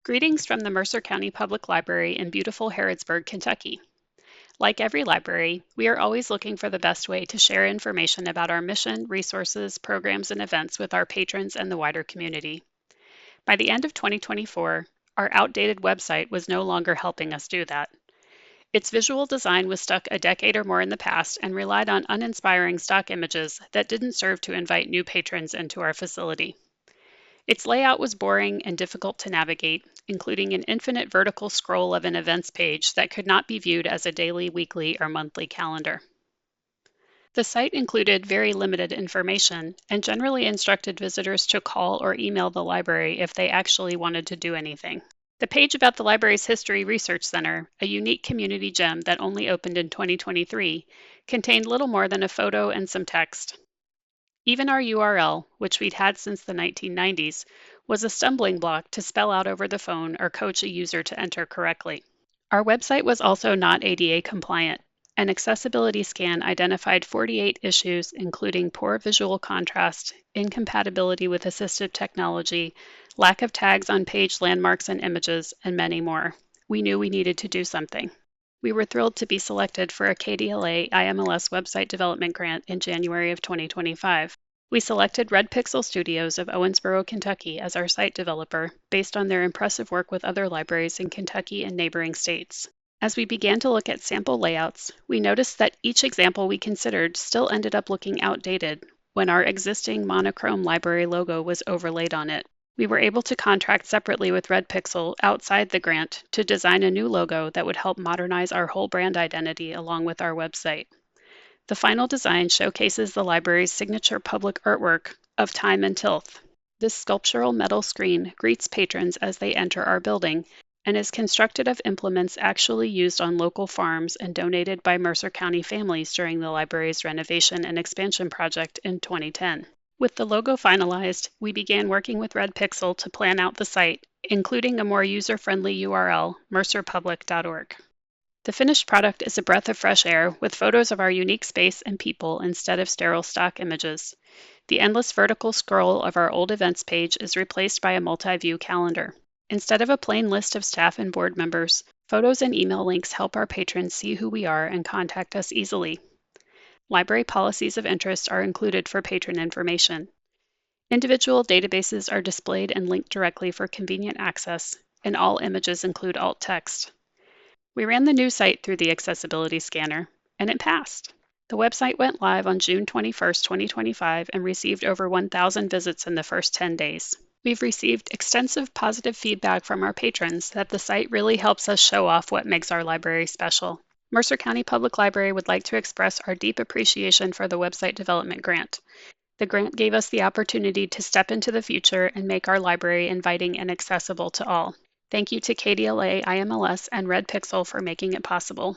Greetings from the Mercer County Public Library in beautiful Harrodsburg, Kentucky. Like every library, we are always looking for the best way to share information about our mission, resources, programs, and events with our patrons and the wider community. By the end of 2024, our outdated website was no longer helping us do that. Its visual design was stuck a decade or more in the past and relied on uninspiring stock images that didn't serve to invite new patrons into our facility. Its layout was boring and difficult to navigate, including an infinite vertical scroll of an events page that could not be viewed as a daily, weekly, or monthly calendar. The site included very limited information and generally instructed visitors to call or email the library if they actually wanted to do anything. The page about the library's History Research Center, a unique community gem that only opened in 2023, contained little more than a photo and some text. Even our URL, which we'd had since the 1990s, was a stumbling block to spell out over the phone or coach a user to enter correctly. Our website was also not ADA compliant. An accessibility scan identified 48 issues, including poor visual contrast, incompatibility with assistive technology, lack of tags on page landmarks and images, and many more. We knew we needed to do something. We were thrilled to be selected for a KDLA IMLS website development grant in January of 2025. We selected Red Pixel Studios of Owensboro, Kentucky as our site developer based on their impressive work with other libraries in Kentucky and neighboring states. As we began to look at sample layouts, we noticed that each example we considered still ended up looking outdated when our existing monochrome library logo was overlaid on it. We were able to contract separately with Red Pixel outside the grant to design a new logo that would help modernize our whole brand identity along with our website. The final design showcases the library's signature public artwork of Time and Tilth. This sculptural metal screen greets patrons as they enter our building and is constructed of implements actually used on local farms and donated by Mercer County families during the library's renovation and expansion project in 2010. With the logo finalized, we began working with Red Pixel to plan out the site, including a more user-friendly URL, mercerpublic.org. The finished product is a breath of fresh air with photos of our unique space and people instead of sterile stock images. The endless vertical scroll of our old events page is replaced by a multi-view calendar. Instead of a plain list of staff and board members, photos and email links help our patrons see who we are and contact us easily. Library policies of interest are included for patron information. Individual databases are displayed and linked directly for convenient access, and all images include alt text. We ran the new site through the accessibility scanner, and it passed. The website went live on June 21, 2025, and received over 1,000 visits in the first 10 days. We've received extensive positive feedback from our patrons that the site really helps us show off what makes our library special. Mercer County Public Library would like to express our deep appreciation for the website development grant. The grant gave us the opportunity to step into the future and make our library inviting and accessible to all. Thank you to KDLA, IMLS, and Red Pixel for making it possible.